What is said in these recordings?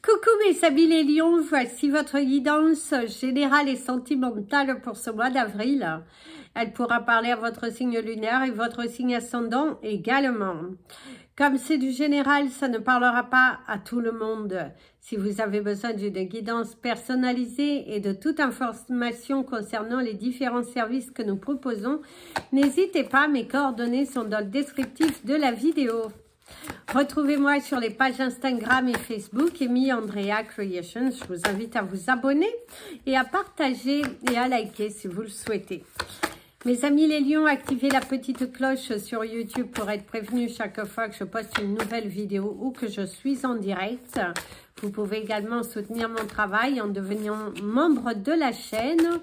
Coucou mes amis les lions, voici votre guidance générale et sentimentale pour ce mois d'avril. Elle pourra parler à votre signe lunaire et votre signe ascendant également. Comme c'est du général, ça ne parlera pas à tout le monde. Si vous avez besoin d'une guidance personnalisée et de toute information concernant les différents services que nous proposons, n'hésitez pas, mes coordonnées sont dans le descriptif de la vidéo. Retrouvez-moi sur les pages Instagram et Facebook, Amy Andrea Creations. Je vous invite à vous abonner et à partager et à liker si vous le souhaitez. Mes amis les lions, activez la petite cloche sur YouTube pour être prévenus chaque fois que je poste une nouvelle vidéo ou que je suis en direct. Vous pouvez également soutenir mon travail en devenant membre de la chaîne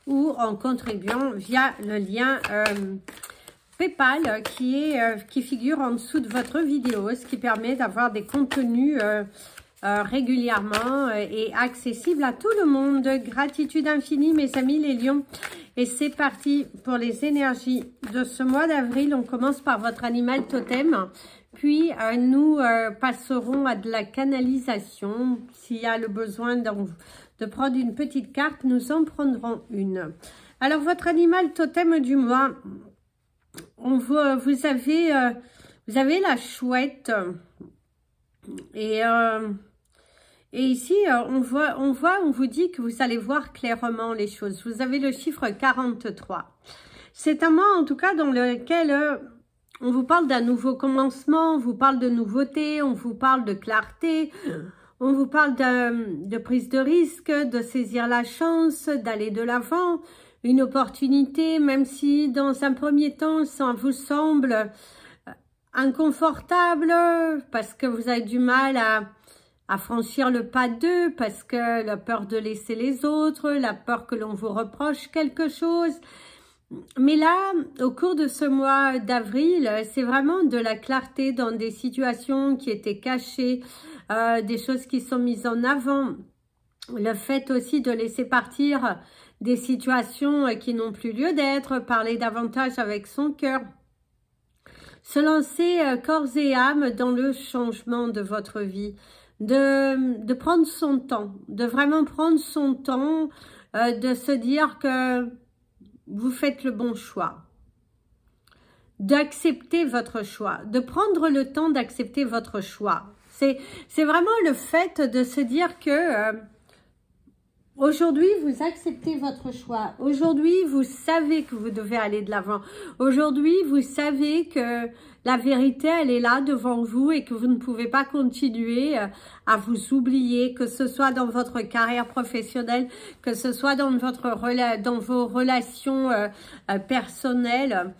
ou en contribuant via le lien PayPal qui figure en dessous de votre vidéo, ce qui permet d'avoir des contenus régulièrement et accessibles à tout le monde. Gratitude infinie mes amis les lions. Et c'est parti pour les énergies de ce mois d'avril. On commence par votre animal totem. Puis nous passerons à de la canalisation. S'il y a le besoin de prendre une petite carte, nous en prendrons une. Alors votre animal totem du mois, vous avez la chouette. Et ici, on vous dit que vous allez voir clairement les choses. Vous avez le chiffre 43. C'est un mois, en tout cas, dans lequel on vous parle d'un nouveau commencement, on vous parle de nouveauté, on vous parle de clarté, on vous parle de prise de risque, de saisir la chance, d'aller de l'avant, une opportunité, même si dans un premier temps, ça vous semble inconfortable, parce que vous avez du mal à franchir le pas d'eux, parce que la peur de laisser les autres, la peur que l'on vous reproche quelque chose. Mais là, au cours de ce mois d'avril, c'est vraiment de la clarté dans des situations qui étaient cachées, des choses qui sont mises en avant. Le fait aussi de laisser partir des situations qui n'ont plus lieu d'être, parler davantage avec son cœur. Se lancer corps et âme dans le changement de votre vie. De prendre son temps, de vraiment prendre son temps, de se dire que vous faites le bon choix, d'accepter votre choix, de prendre le temps d'accepter votre choix. C'est vraiment le fait de se dire que aujourd'hui, vous acceptez votre choix. Aujourd'hui, vous savez que vous devez aller de l'avant. Aujourd'hui, vous savez que la vérité, elle est là devant vous et que vous ne pouvez pas continuer à vous oublier, que ce soit dans votre carrière professionnelle, que ce soit dans vos relations personnelles.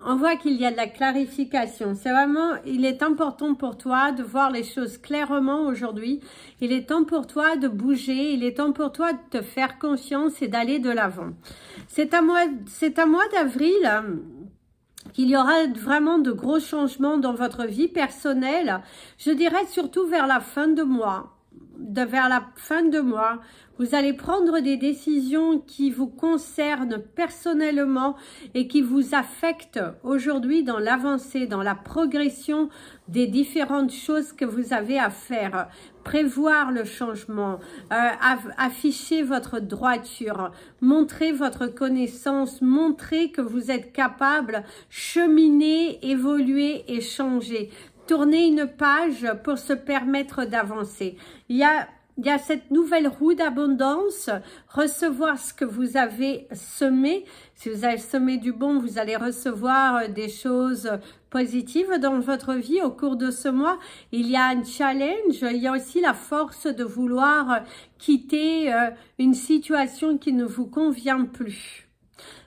On voit qu'il y a de la clarification. C'est vraiment, il est important pour toi de voir les choses clairement aujourd'hui. Il est temps pour toi de bouger. Il est temps pour toi de te faire confiance et d'aller de l'avant. C'est un mois d'avril qu'il y aura vraiment de gros changements dans votre vie personnelle. Je dirais surtout vers la fin de mois. Vers la fin de mois, vous allez prendre des décisions qui vous concernent personnellement et qui vous affectent aujourd'hui dans l'avancée, dans la progression des différentes choses que vous avez à faire. Prévoir le changement, afficher votre droiture, montrer votre connaissance, montrer que vous êtes capable, cheminer, évoluer et changer. Tourner une page pour se permettre d'avancer. Il y a cette nouvelle roue d'abondance, recevoir ce que vous avez semé. Si vous avez semé du bon, vous allez recevoir des choses positives dans votre vie au cours de ce mois. Il y a un challenge, il y a aussi la force de vouloir quitter une situation qui ne vous convient plus.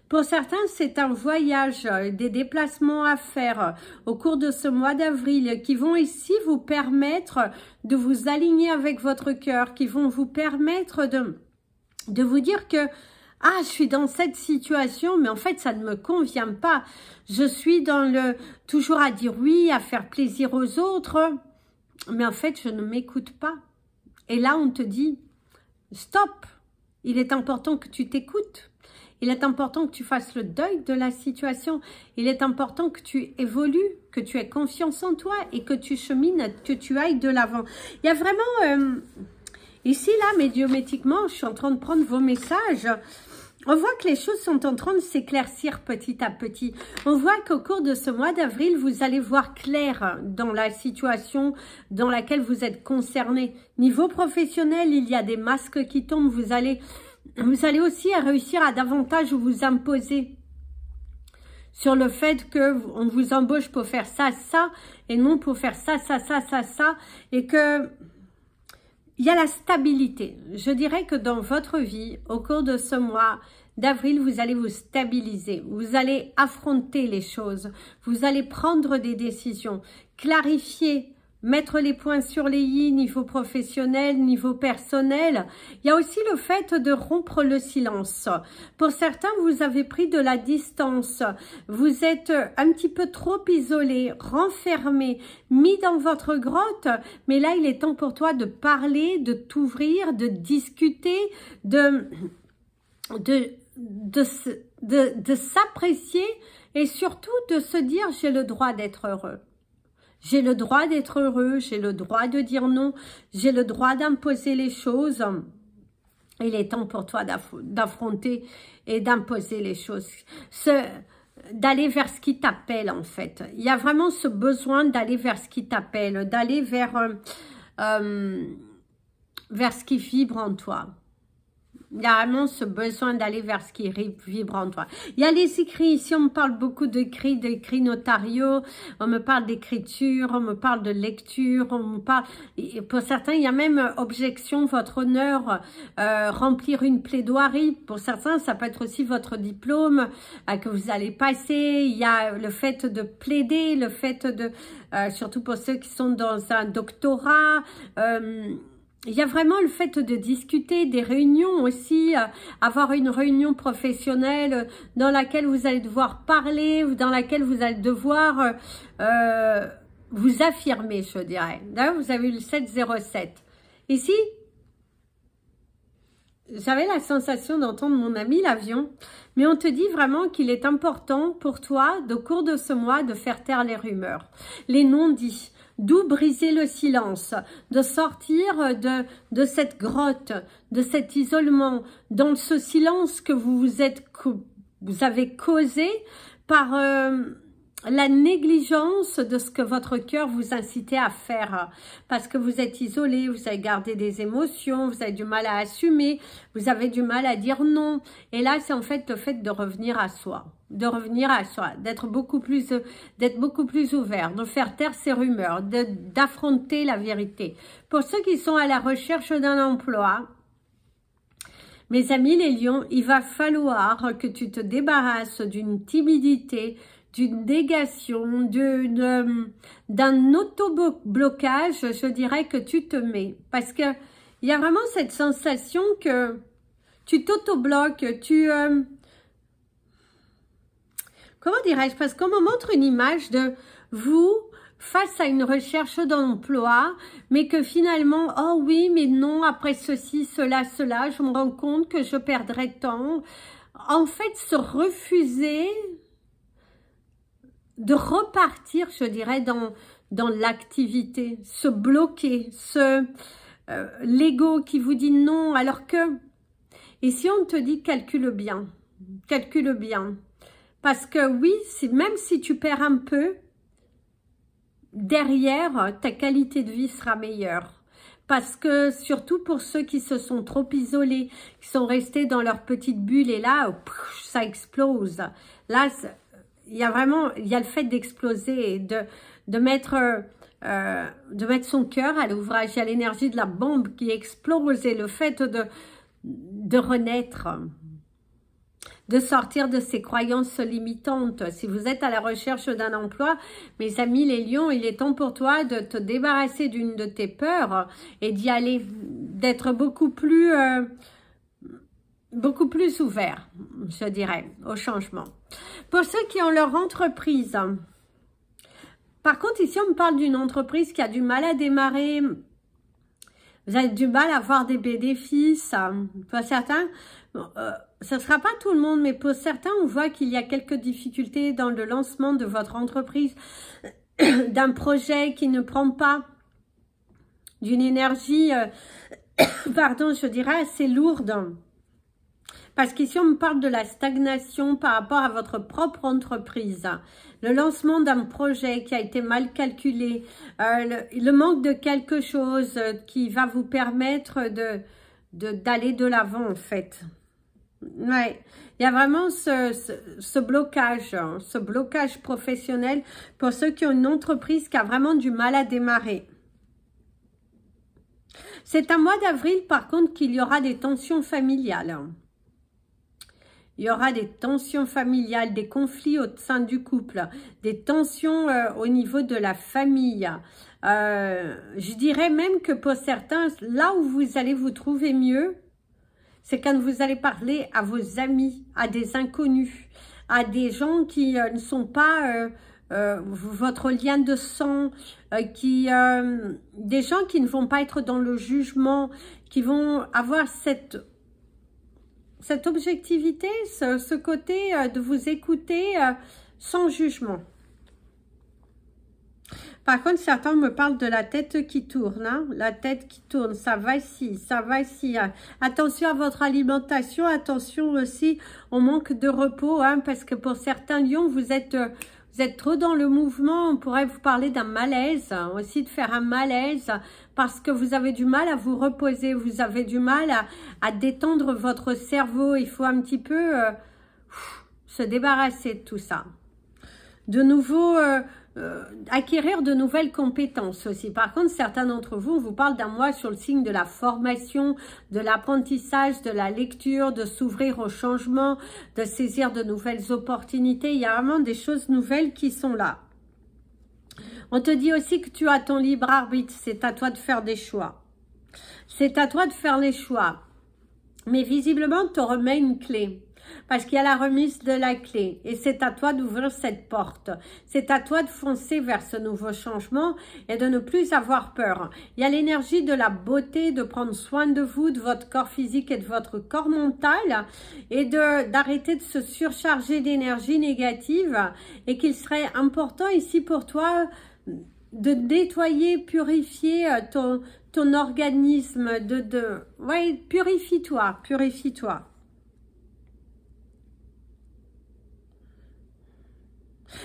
Pour certains, c'est un voyage, des déplacements à faire au cours de ce mois d'avril qui vont ici vous permettre de vous aligner avec votre cœur, qui vont vous permettre de vous dire que « Ah, je suis dans cette situation, mais en fait, ça ne me convient pas. Je suis toujours à dire oui, à faire plaisir aux autres, mais en fait, je ne m'écoute pas. » Et là, on te dit « Stop, il est important que tu t'écoutes. » Il est important que tu fasses le deuil de la situation. Il est important que tu évolues, que tu aies confiance en toi et que tu chemines, que tu ailles de l'avant. Il y a vraiment... ici, là, médiumétiquement, je suis en train de prendre vos messages. On voit que les choses sont en train de s'éclaircir petit à petit. On voit qu'au cours de ce mois d'avril, vous allez voir clair dans la situation dans laquelle vous êtes concerné. Niveau professionnel, il y a des masques qui tombent. Vous allez aussi réussir à davantage vous imposer sur le fait qu'on vous embauche pour faire ça, ça, et non pour faire ça, ça, ça, ça, ça, et que... Il y a la stabilité. Je dirais que dans votre vie, au cours de ce mois d'avril, vous allez vous stabiliser. Vous allez affronter les choses. Vous allez prendre des décisions, clarifier, mettre les points sur les i, niveau professionnel, niveau personnel. Il y a aussi le fait de rompre le silence. Pour certains, vous avez pris de la distance. Vous êtes un petit peu trop isolé, renfermé, mis dans votre grotte. Mais là, il est temps pour toi de parler, de t'ouvrir, de discuter, de s'apprécier et surtout de se dire « j'ai le droit d'être heureux ». J'ai le droit d'être heureux, j'ai le droit de dire non, j'ai le droit d'imposer les choses. Il est temps pour toi d'affronter et d'imposer les choses. D'aller vers ce qui t'appelle en fait. Il y a vraiment ce besoin d'aller vers ce qui t'appelle, d'aller vers ce qui vibre en toi. Il y a vraiment ce besoin d'aller vers ce qui vibre en toi. Il y a les écrits, ici on me parle beaucoup d'écrits notariaux, on me parle d'écriture, on me parle de lecture, on me parle... Pour certains, il y a même objection, votre honneur, remplir une plaidoirie. Pour certains, ça peut être aussi votre diplôme que vous allez passer. Il y a le fait de plaider, le fait de... surtout pour ceux qui sont dans un doctorat... il y a vraiment le fait de discuter, des réunions aussi, avoir une réunion professionnelle dans laquelle vous allez devoir parler, dans laquelle vous allez devoir vous affirmer, je dirais. D'ailleurs, vous avez eu le 707. Ici, j'avais la sensation d'entendre mon ami l'avion, mais on te dit vraiment qu'il est important pour toi, au cours de ce mois, de faire taire les rumeurs, les non-dits. D'où briser le silence, de sortir de cette grotte, de cet isolement, dans ce silence que vous avez causé par la négligence de ce que votre cœur vous incitait à faire. Parce que vous êtes isolé, vous avez gardé des émotions, vous avez du mal à assumer, vous avez du mal à dire non. Et là, c'est en fait le fait de revenir à soi. D'être beaucoup plus ouvert, de faire taire ces rumeurs, d'affronter la vérité. Pour ceux qui sont à la recherche d'un emploi, mes amis les lions, il va falloir que tu te débarrasses d'une timidité, d'une négation, d'un auto-blocage, je dirais que tu te mets. Parce que il y a vraiment cette sensation que tu t'auto-bloques, comment dirais-je? Parce qu'on me montre une image de vous face à une recherche d'emploi, mais que finalement, oh oui, mais non, après ceci, cela, je me rends compte que je perdrai temps. En fait, se refuser de repartir, je dirais, dans l'activité, se bloquer, l'ego qui vous dit non, alors que, et si on te dit calcule bien, parce que oui, même si tu perds un peu, derrière, ta qualité de vie sera meilleure. Parce que, surtout pour ceux qui se sont trop isolés, qui sont restés dans leur petite bulle, et là, ça explose. Là, il y a le fait d'exploser et de mettre son cœur à l'ouvrage. Il y a l'énergie de la bombe qui explose et le fait de renaître, de sortir de ces croyances limitantes. Si vous êtes à la recherche d'un emploi, mes amis les lions, il est temps pour toi de te débarrasser d'une de tes peurs et d'y aller, d'être beaucoup plus ouvert, je dirais, au changement. Pour ceux qui ont leur entreprise, par contre, ici, on me parle d'une entreprise qui a du mal à démarrer. Vous avez du mal à avoir des bénéfices. Pour certains, ce ne sera pas tout le monde, mais pour certains, on voit qu'il y a quelques difficultés dans le lancement de votre entreprise, d'un projet qui ne prend pas d'une énergie, pardon, je dirais assez lourde. Parce qu'ici, on me parle de la stagnation par rapport à votre propre entreprise. Le lancement d'un projet qui a été mal calculé, le manque de quelque chose qui va vous permettre d'aller de l'avant, en fait. Ouais, il y a vraiment ce blocage professionnel pour ceux qui ont une entreprise qui a vraiment du mal à démarrer. C'est un mois d'avril, par contre, qu'il y aura des tensions familiales. Il y aura des tensions familiales, des conflits au sein du couple, des tensions au niveau de la famille. Je dirais même que pour certains, là où vous allez vous trouver mieux, c'est quand vous allez parler à vos amis, à des inconnus, à des gens qui ne sont pas votre lien de sang, des gens qui ne vont pas être dans le jugement, qui vont avoir cette objectivité, ce côté de vous écouter sans jugement. Par contre, certains me parlent de la tête qui tourne. Hein? La tête qui tourne, ça va ici, ça va ici. Hein. Attention à votre alimentation, attention aussi au manque de repos. Hein, parce que pour certains lions, vous êtes trop dans le mouvement. On pourrait vous parler d'un malaise, hein, aussi de faire un malaise. Parce que vous avez du mal à vous reposer. Vous avez du mal à détendre votre cerveau. Il faut un petit peu se débarrasser de tout ça. De nouveau... acquérir de nouvelles compétences aussi. Par contre, certains d'entre vous, on vous parle d'un mois sur le signe de la formation, de l'apprentissage, de la lecture, de s'ouvrir au changement, de saisir de nouvelles opportunités. Il y a vraiment des choses nouvelles qui sont là. On te dit aussi que tu as ton libre arbitre. C'est à toi de faire des choix. C'est à toi de faire les choix. Mais visiblement, on te remet une clé. Parce qu'il y a la remise de la clé. Et c'est à toi d'ouvrir cette porte. C'est à toi de foncer vers ce nouveau changement et de ne plus avoir peur. Il y a l'énergie de la beauté, de prendre soin de vous, de votre corps physique et de votre corps mental. Et d'arrêter de se surcharger d'énergie négative. Et qu'il serait important ici pour toi de nettoyer, purifier ton organisme. Ouais, purifie-toi, purifie-toi.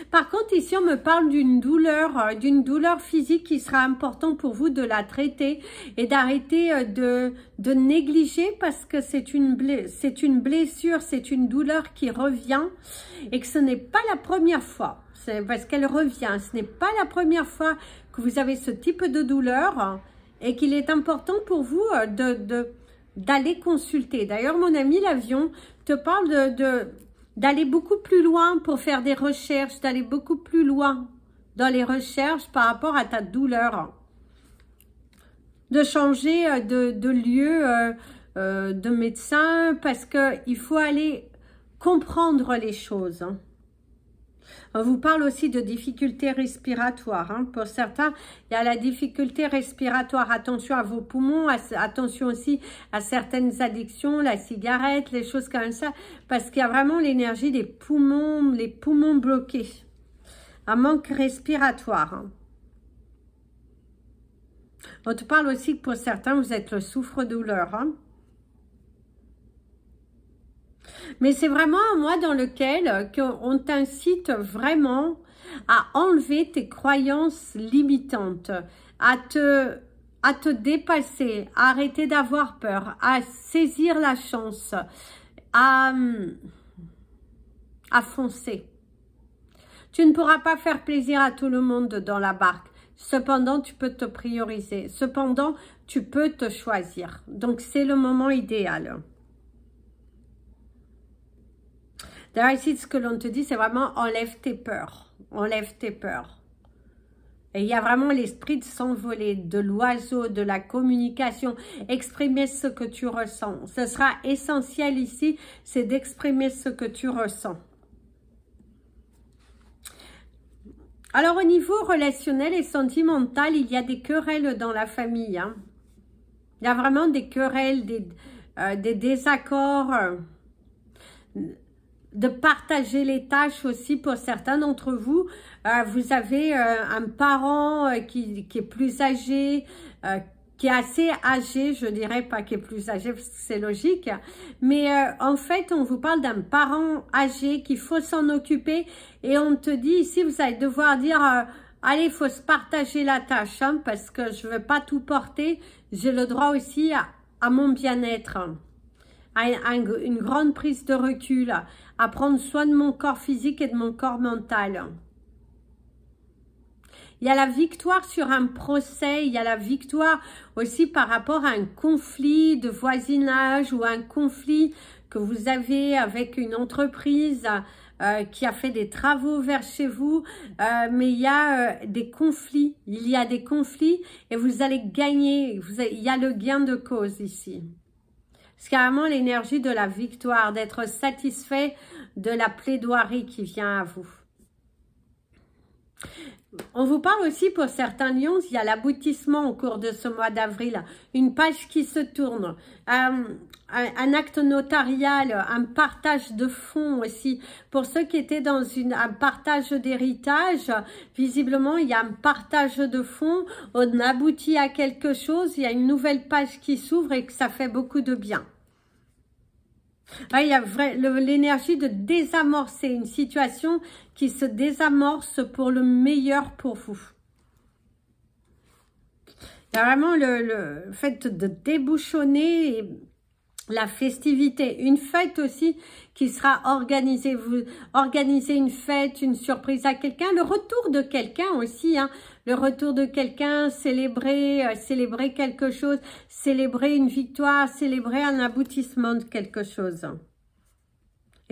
Par contre, ici, on me parle d'une douleur physique qui sera important pour vous de la traiter et d'arrêter de négliger parce que c'est une blessure, c'est une douleur qui revient et que ce n'est pas la première fois. C'est parce qu'elle revient. Ce n'est pas la première fois que vous avez ce type de douleur et qu'il est important pour vous d'aller consulter. D'ailleurs, mon ami l'avion te parle d'aller beaucoup plus loin pour faire des recherches, d'aller beaucoup plus loin dans les recherches par rapport à ta douleur. De changer de lieu, de médecin, parce qu'il faut aller comprendre les choses. On vous parle aussi de difficultés respiratoires. Hein. Pour certains, il y a la difficulté respiratoire. Attention à vos poumons, attention aussi à certaines addictions, la cigarette, les choses comme ça. Parce qu'il y a vraiment l'énergie des poumons, les poumons bloqués. Un manque respiratoire. Hein. On te parle aussi que pour certains, vous êtes le souffre-douleur. Hein. Mais c'est vraiment un mois dans lequel on t'incite vraiment à enlever tes croyances limitantes, à te dépasser, à arrêter d'avoir peur, à saisir la chance, à foncer. Tu ne pourras pas faire plaisir à tout le monde dans la barque. Cependant, tu peux te prioriser. Cependant, tu peux te choisir. Donc, c'est le moment idéal. D'ailleurs, ici, ce que l'on te dit, c'est vraiment enlève tes peurs. Enlève tes peurs. Et il y a vraiment l'esprit de s'envoler, de l'oiseau, de la communication. Exprimer ce que tu ressens. Ce sera essentiel ici, c'est d'exprimer ce que tu ressens. Alors, au niveau relationnel et sentimental, il y a des querelles dans la famille. Hein. Il y a vraiment des querelles, des désaccords. de partager les tâches aussi pour certains d'entre vous. Vous avez un parent qui est plus âgé, qui est assez âgé, je dirais pas qui est plus âgé parce que c'est logique, mais en fait on vous parle d'un parent âgé qu'il faut s'en occuper et on te dit ici vous allez devoir dire allez, il faut se partager la tâche hein, parce que je veux pas tout porter, j'ai le droit aussi à mon bien-être. Une grande prise de recul, à prendre soin de mon corps physique et de mon corps mental. Il y a la victoire sur un procès, il y a la victoire aussi par rapport à un conflit de voisinage ou un conflit que vous avez avec une entreprise qui a fait des travaux vers chez vous, mais il y a des conflits, et vous allez gagner, il y a le gain de cause ici. C'est carrément l'énergie de la victoire, d'être satisfait de la plaidoirie qui vient à vous. On vous parle aussi pour certains lions, il y a l'aboutissement au cours de ce mois d'avril, une page qui se tourne, un acte notarial, un partage de fonds aussi. Pour ceux qui étaient dans un partage d'héritage, visiblement il y a un partage de fonds, on aboutit à quelque chose, il y a une nouvelle page qui s'ouvre et que ça fait beaucoup de bien. Il y a l'énergie de désamorcer une situation qui se désamorce pour le meilleur pour vous. Il y a vraiment le fait de débouchonner la festivité. Une fête aussi qui sera organisée. Vous organisez une fête, une surprise à quelqu'un. Le retour de quelqu'un aussi. Hein. Le retour de quelqu'un, célébrer quelque chose, célébrer une victoire, célébrer un aboutissement de quelque chose.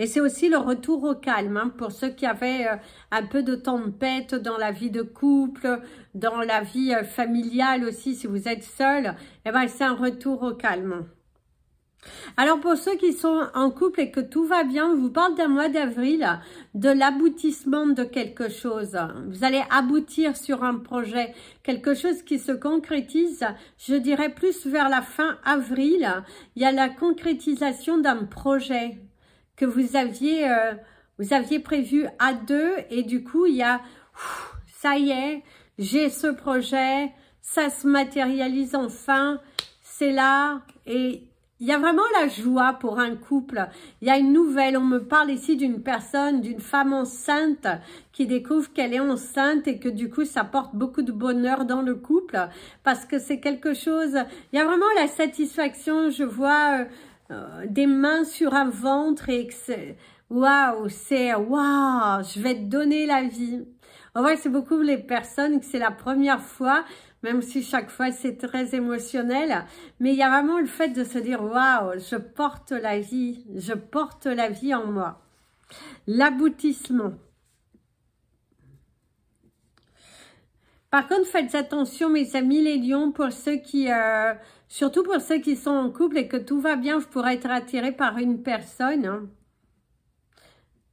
Et c'est aussi le retour au calme, hein, pour ceux qui avaient un peu de tempête dans la vie de couple, dans la vie familiale aussi, si vous êtes seul, eh ben, c'est un retour au calme. Alors pour ceux qui sont en couple et que tout va bien, je vous parle d'un mois d'avril, de l'aboutissement de quelque chose. Vous allez aboutir sur un projet, quelque chose qui se concrétise, je dirais plus vers la fin avril, il y a la concrétisation d'un projet que vous aviez prévu à deux et du coup il y a, ça y est, j'ai ce projet, ça se matérialise enfin, c'est là et il y a vraiment la joie pour un couple. Il y a une nouvelle, on me parle ici d'une personne, d'une femme enceinte qui découvre qu'elle est enceinte et que du coup ça porte beaucoup de bonheur dans le couple parce que c'est quelque chose, il y a vraiment la satisfaction, je vois des mains sur un ventre et que c'est waouh, je vais te donner la vie. En vrai, c'est beaucoup les personnes que c'est la première fois, même si chaque fois c'est très émotionnel, mais il y a vraiment le fait de se dire waouh, je porte la vie en moi. L'aboutissement. Par contre, faites attention mes amis les lions, pour ceux qui, surtout pour ceux qui sont en couple et que tout va bien, vous pourrez être attiré par une personne. Hein.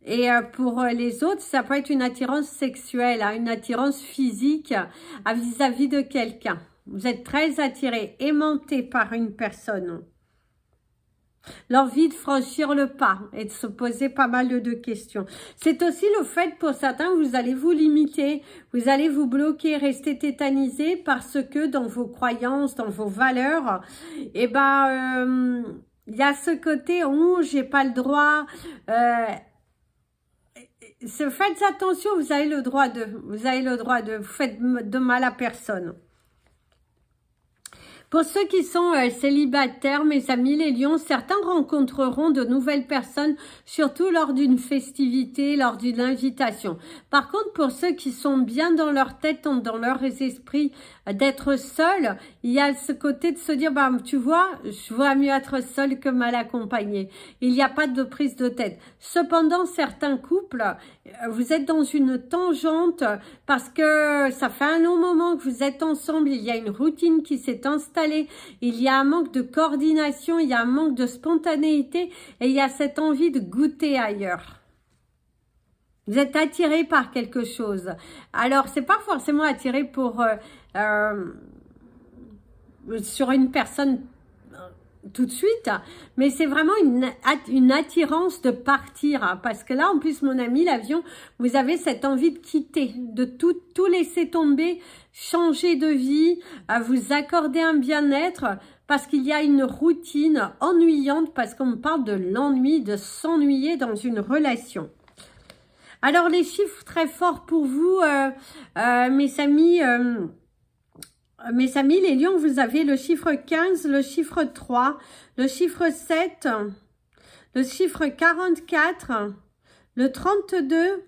Et pour les autres, ça peut être une attirance sexuelle, hein, une attirance physique vis-à-vis de quelqu'un. Vous êtes très attiré, aimanté par une personne. L'envie de franchir le pas et de se poser pas mal de questions. C'est aussi le fait pour certains, vous allez vous limiter, vous allez vous bloquer, rester tétanisé parce que dans vos croyances, dans vos valeurs, eh ben, il y a ce côté où j'ai pas le droit. Faites attention, vous avez le droit de, vous faites de mal à personne. Pour ceux qui sont célibataires, mes amis les lions, certains rencontreront de nouvelles personnes, surtout lors d'une festivité, lors d'une invitation. Par contre, pour ceux qui sont bien dans leur tête, dans leur esprit, d'être seuls, il y a ce côté de se dire, bah, tu vois, je vois mieux être seul que mal accompagné. Il n'y a pas de prise de tête. Cependant, certains couples, vous êtes dans une tangente parce que ça fait un long moment que vous êtes ensemble, il y a une routine qui s'est installée, il y a un manque de coordination, il y a un manque de spontanéité et il y a cette envie de goûter ailleurs. Vous êtes attiré par quelque chose. Alors, c'est pas forcément attiré pour sur une personne tout de suite, mais c'est vraiment une attirance de partir, hein, parce que là, en plus, mon ami, l'avion, vous avez cette envie de quitter, de tout laisser tomber, changer de vie, à vous accorder un bien-être, parce qu'il y a une routine ennuyante, parce qu'on parle de l'ennui, de s'ennuyer dans une relation. Alors, les chiffres très forts pour vous, mes amis, les lions, vous avez le chiffre 15, le chiffre 3, le chiffre 7, le chiffre 44, le 32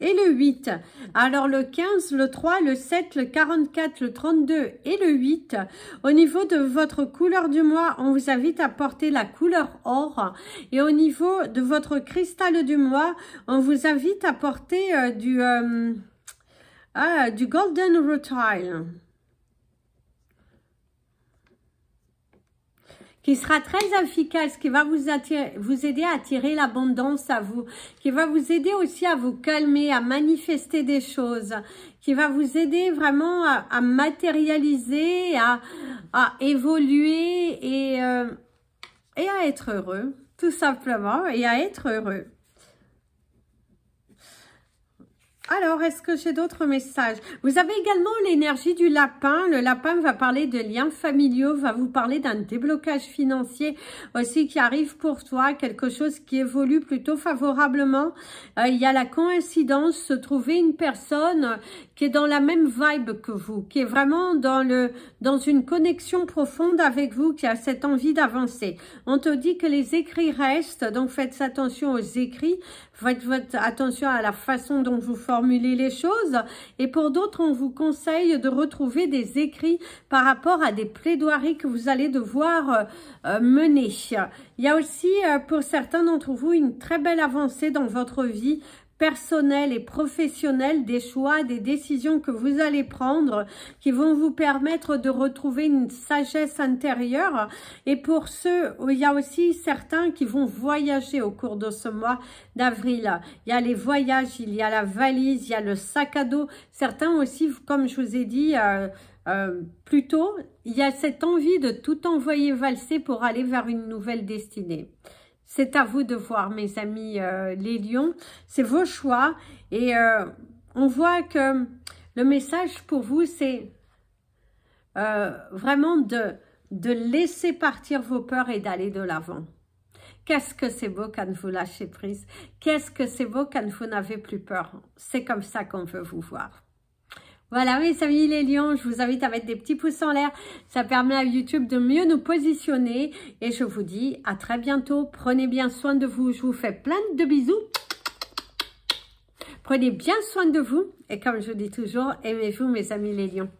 et le 8. Alors le 15, le 3, le 7, le 44, le 32 et le 8. Au niveau de votre couleur du mois, on vous invite à porter la couleur or. Et au niveau de votre cristal du mois, on vous invite à porter du golden rutile, qui sera très efficace, qui va vous aider à attirer l'abondance à vous, qui va vous aider aussi à vous calmer, à manifester des choses, qui va vous aider vraiment à matérialiser, à évoluer et à être heureux, tout simplement, et à être heureux. Alors, est-ce que j'ai d'autres messages? Vous avez également l'énergie du lapin. Le lapin va parler de liens familiaux, va vous parler d'un déblocage financier aussi qui arrive pour toi, quelque chose qui évolue plutôt favorablement. Il y a la coïncidence de trouver une personne qui est dans la même vibe que vous, qui est vraiment dans une connexion profonde avec vous, qui a cette envie d'avancer. On te dit que les écrits restent, donc faites attention aux écrits, faites attention à la façon dont vous formulez les choses. Et pour d'autres, on vous conseille de retrouver des écrits par rapport à des plaidoiries que vous allez devoir mener. Il y a aussi pour certains d'entre vous une très belle avancée dans votre vie personnel et professionnel, des choix, des décisions que vous allez prendre qui vont vous permettre de retrouver une sagesse intérieure. Et pour ceux, il y a aussi certains qui vont voyager au cours de ce mois d'avril. Il y a les voyages, il y a la valise, il y a le sac à dos. Certains aussi, comme je vous ai dit plus tôt, il y a cette envie de tout envoyer valser pour aller vers une nouvelle destinée. C'est à vous de voir, mes amis les lions. C'est vos choix. Et on voit que le message pour vous, c'est vraiment de laisser partir vos peurs et d'aller de l'avant. Qu'est-ce que c'est beau quand vous lâchez prise. Qu'est-ce que c'est beau quand vous n'avez plus peur. C'est comme ça qu'on veut vous voir. Voilà, mes amis les lions, je vous invite à mettre des petits pouces en l'air. Ça permet à YouTube de mieux nous positionner. Et je vous dis à très bientôt. Prenez bien soin de vous. Je vous fais plein de bisous. Prenez bien soin de vous. Et comme je dis toujours, aimez-vous, mes amis les lions.